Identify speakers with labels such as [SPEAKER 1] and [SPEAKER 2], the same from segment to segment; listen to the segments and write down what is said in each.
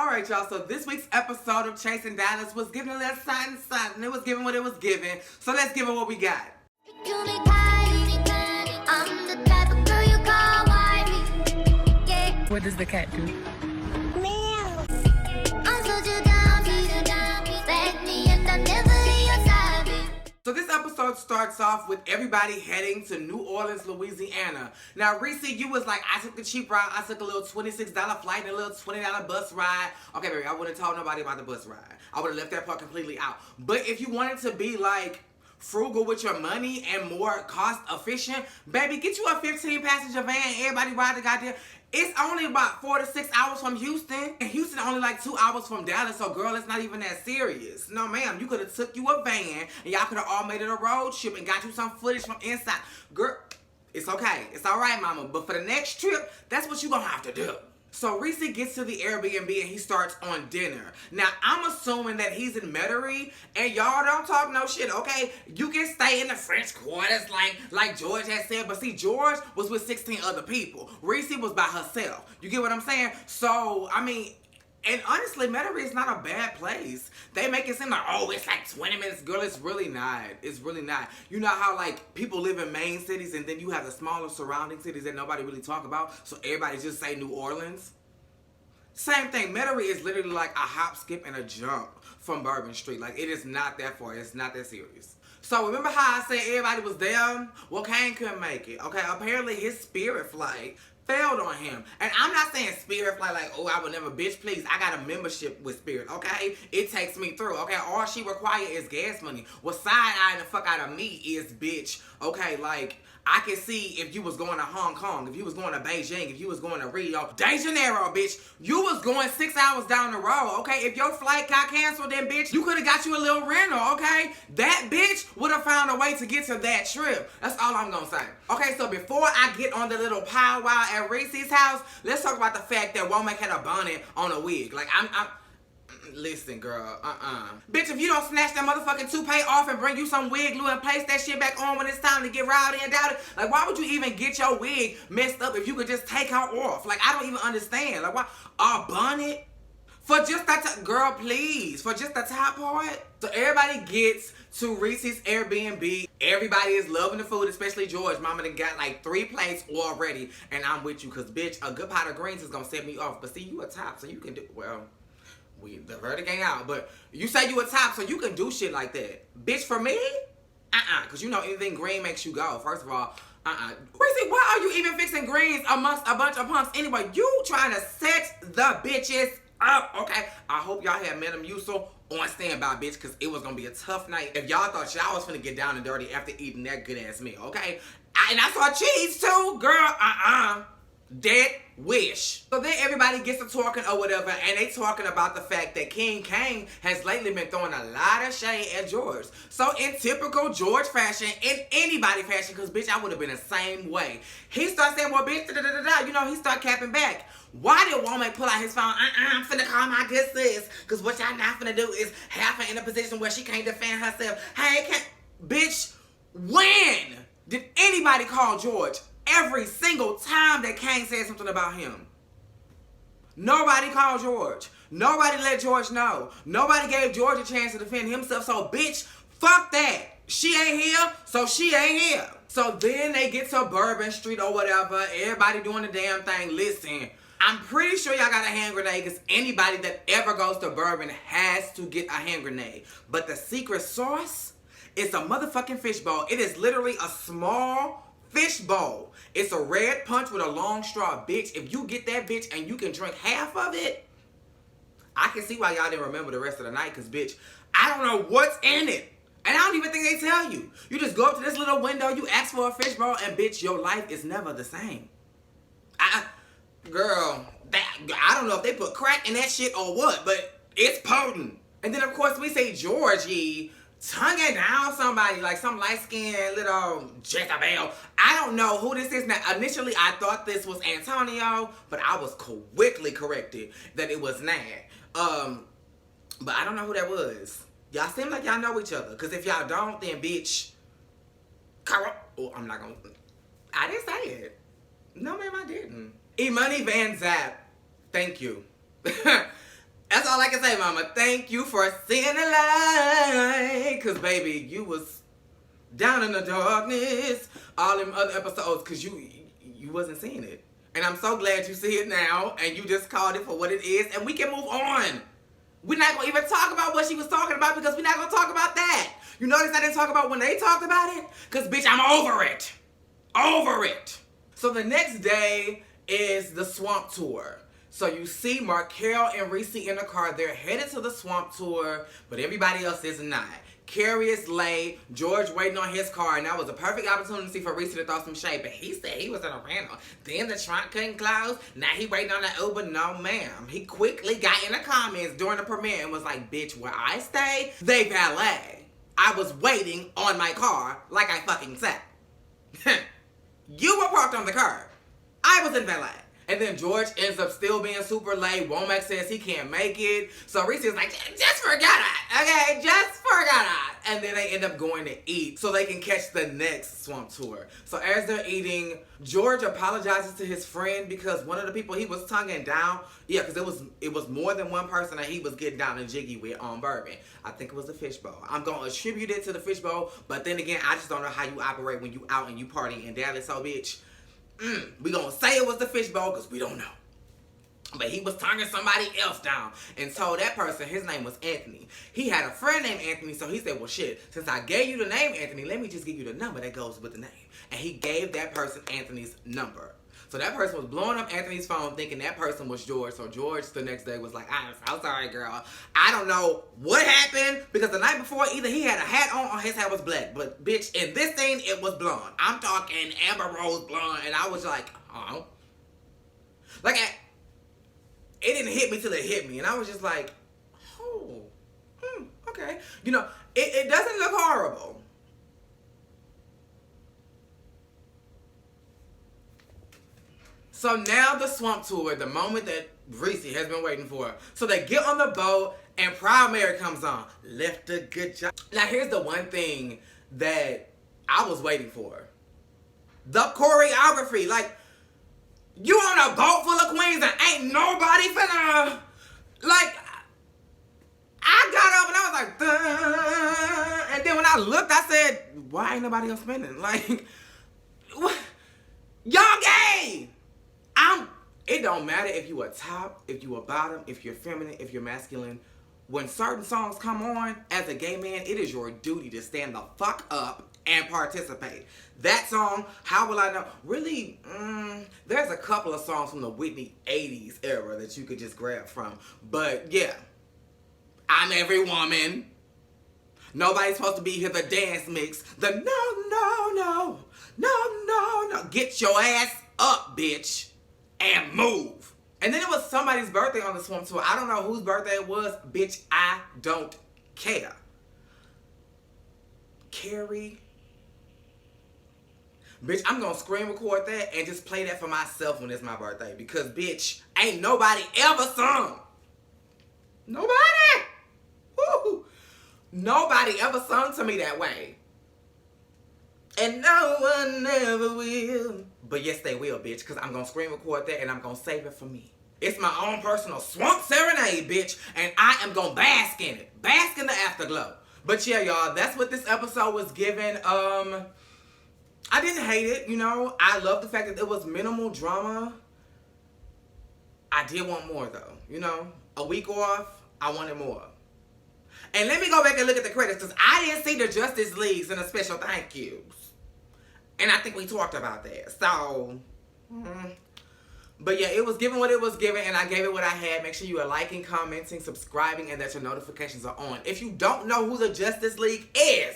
[SPEAKER 1] Alright, y'all, so this week's episode of Chasing Dallas was giving a little something. It was giving what it was giving. So let's give it what we got.
[SPEAKER 2] What does the cat do?
[SPEAKER 3] Meow.
[SPEAKER 1] So this episode starts off with everybody heading to New Orleans, Louisiana. Now, Reese, you was like, I took the cheap route. I took a little $26 flight and a little $20 bus ride. Okay, baby, I wouldn't have told nobody about the bus ride. I would have left that part completely out. But if you wanted to be like frugal with your money and more cost efficient, baby, get you a 15-passenger van. Everybody ride the goddamn. It's only about 4 to 6 hours from Houston. And Houston only like 2 hours from Dallas. So, girl, it's not even that serious. No, ma'am. You could have took you a van and y'all could have all made it a road trip and got you some footage from inside. Girl, it's okay. It's all right, mama. But for the next trip, that's what you're going to have to do. So Reese gets to the Airbnb and he starts on dinner. Now, I'm assuming that he's in Metairie, and y'all don't talk no shit, okay? You can stay in the French quarters like George had said, but see, George was with 16 other people. Reese was by herself. You get what I'm saying? So, I mean, and honestly, Metairie is not a bad place. They make it seem like, oh, it's like 20 minutes. Girl, it's really not. It's really not. You know how, like, people live in main cities and then you have the smaller surrounding cities that nobody really talk about, so everybody just say New Orleans? Same thing. Metairie is literally like a hop, skip, and a jump from Bourbon Street. Like, it is not that far. It's not that serious. So, remember how I said everybody was there? Well, Kane couldn't make it. Okay, apparently his Spirit flight failed on him. And I'm not saying Spirit flight like, oh, I would never, bitch, please. I got a membership with Spirit, okay? It takes me through, okay? All she require is gas money. What side-eyeing the fuck out of me is, bitch, okay, like, I can see if you was going to Hong Kong, if you was going to Beijing, if you was going to Rio de Janeiro, bitch, you was going 6 hours down the road, okay? If your flight got canceled, then, bitch, you could have got you a little rental, okay? That bitch would have found a way to get to that trip. That's all I'm gonna say. Okay, so before I get on the little powwow at Reese's house, let's talk about the fact that Womack had a bonnet on a wig. Like, listen, girl, Bitch, if you don't snatch that motherfucking toupee off and bring you some wig glue and place that shit back on when it's time to get rowdy and dowdy, like, why would you even get your wig messed up if you could just take her off? Like, I don't even understand. Like, why? A bonnet? For just that, girl, please. For just the top part? So everybody gets to Reese's Airbnb. Everybody is loving the food, especially George. Mama done got like 3 plates already. And I'm with you, because, bitch, a good pot of greens is going to set me off. But see, you a top, so you can do, well, the verdict ain't out, but you say you a top, so you can do shit like that. Bitch, for me? Because you know anything green makes you go. First of all, Reese, why are you even fixing greens amongst a bunch of punks anyway? You trying to set the bitches up, okay? I hope y'all had Madam Yusel on standby, bitch, because it was going to be a tough night if y'all thought y'all was finna get down and dirty after eating that good-ass meal, okay? And I saw cheese, too, girl, Dead wish. So then everybody gets to talking or whatever, and they talking about the fact that King Kane has lately been throwing a lot of shade at George. So in typical George fashion, in anybody fashion, because bitch, I would have been the same way. He starts saying, well, bitch, you know, he start capping back. Why did Womack pull out his phone? I'm finna call my good sis, because what y'all not finna do is have her in a position where she can't defend herself. Hey, bitch, when did anybody call George? Every single time that Kane said something about him. Nobody called George. Nobody let George know. Nobody gave George a chance to defend himself. So, bitch, fuck that. She ain't here, so she ain't here. So then they get to Bourbon Street or whatever. Everybody doing the damn thing. Listen, I'm pretty sure y'all got a hand grenade, because anybody that ever goes to Bourbon has to get a hand grenade. But the secret sauce is a motherfucking fishbowl. It is literally a small fishbowl. It's a red punch with a long straw, bitch. If you get that bitch and you can drink half of it, I can see why y'all didn't remember the rest of the night, because, bitch, I don't know what's in it. And I don't even think they tell you. You just go up to this little window, you ask for a fishbowl, and, bitch, your life is never the same. Girl, I don't know if they put crack in that shit or what, but it's potent. And then, of course, we say Georgie tonguing down somebody, like some light-skinned little Jezebel. I don't know who this is. Now, initially, I thought this was Antonio, but I was quickly corrected that it was Nat. But I don't know who that was. Y'all seem like y'all know each other, because if y'all don't, then, bitch, oh, I'm not gonna, I didn't say it. No, ma'am, I didn't. E-Money Van Zap, thank you. all I can say, mama. Thank you for seeing the light. Because, baby, you was down in the darkness all them other episodes because you wasn't seeing it. And I'm so glad you see it now and you just called it for what it is and we can move on. We're not going to even talk about what she was talking about because we're not going to talk about that. You notice I didn't talk about when they talked about it? Because, bitch, I'm over it. Over it. So the next day is the swamp tour. So you see Markel and Reese in the car. They're headed to the swamp tour, but everybody else is not. Carrie is late. George waiting on his car, and that was a perfect opportunity for Reese to throw some shade. But he said he was in a rental. Then the trunk couldn't close. Now he waiting on the Uber. No, ma'am. He quickly got in the comments during the premiere and was like, bitch, where I stay, they valet. I was waiting on my car like I fucking said. You were parked on the curb. I was in valet. And then George ends up still being super late. Womack says he can't make it. So Reese is like, just forget it. Okay, just forget it. And then they end up going to eat so they can catch the next swamp tour. So as they're eating, George apologizes to his friend because one of the people he was tonguing down, yeah, because it was more than one person that he was getting down and jiggy with on Bourbon. I think it was the fishbowl. I'm going to attribute it to the fishbowl, but then again, I just don't know how you operate when you out and you party in Dallas. So, bitch, we gonna say it was the fishbowl because we don't know. But he was tonguing somebody else down and told that person his name was Anthony. He had a friend named Anthony, so he said, well, shit, since I gave you the name Anthony, let me just give you the number that goes with the name. And he gave that person Anthony's number. So that person was blowing up Anthony's phone thinking that person was George. So George the next day was like, I'm so sorry, girl. I don't know what happened because the night before either he had a hat on or his hair was black. But bitch, in this scene, it was blonde. I'm talking Amber Rose blonde. And I was like, oh. Like, it didn't hit me till it hit me. And I was just like, oh, okay. You know, it doesn't look horrible. So now the swamp tour, the moment that Reese has been waiting for. So they get on the boat and Proud Mary comes on. Left a good job. Now here's the one thing that I was waiting for. The choreography. Like, you on a boat full of queens and ain't nobody finna. Like, I got up and I was like, duh. And then when I looked, I said, why ain't nobody else spinning? Like, what? Y'all gay. It don't matter if you a top, if you a bottom, if you're feminine, if you're masculine. When certain songs come on, as a gay man, it is your duty to stand the fuck up and participate. That song, How Will I Know? Really, there's a couple of songs from the Whitney 80s era that you could just grab from. But yeah, I'm Every Woman. Nobody's supposed to be here. The dance mix. The no. Get your ass up, bitch. And move. And then it was somebody's birthday on the swamp tour. I don't know whose birthday it was. Bitch, I don't care. Carrie. Bitch, I'm gonna screen record that and just play that for myself when it's my birthday. Because, bitch, ain't nobody ever sung. Nobody. Woo. Nobody ever sung to me that way. And no one ever will. But yes, they will, bitch, because I'm going to screen record that and I'm going to save it for me. It's my own personal swamp serenade, bitch, and I am going to bask in it. Bask in the afterglow. But yeah, y'all, that's what this episode was given. I didn't hate it, you know. I love the fact that it was minimal drama. I did want more, though. You know, a week off, I wanted more. And let me go back and look at the credits, because I didn't see the Justice Leagues and the special thank yous. And I think we talked about that. So, but yeah, it was given what it was given, and I gave it what I had. Make sure you are liking, commenting, subscribing, and that your notifications are on. If you don't know who the Justice League is,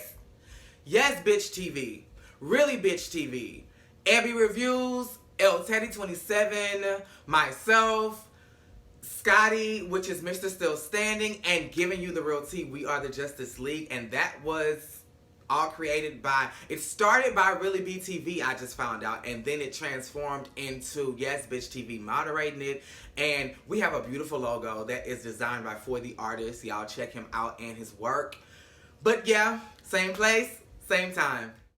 [SPEAKER 1] Yes Bitch TV, Really Bitch TV, Abby Reviews, El Teddy 27, myself, Scotty, which is Mr. Still Standing, and Giving You the Real Tea, We Are the Justice League. And that was all created by, it started by Really BTV, I just found out, and then it transformed into Yes Bitch TV moderating it. And we have a beautiful logo that is designed by For The Artist. Y'all check him out and his work. But yeah, same place, same time.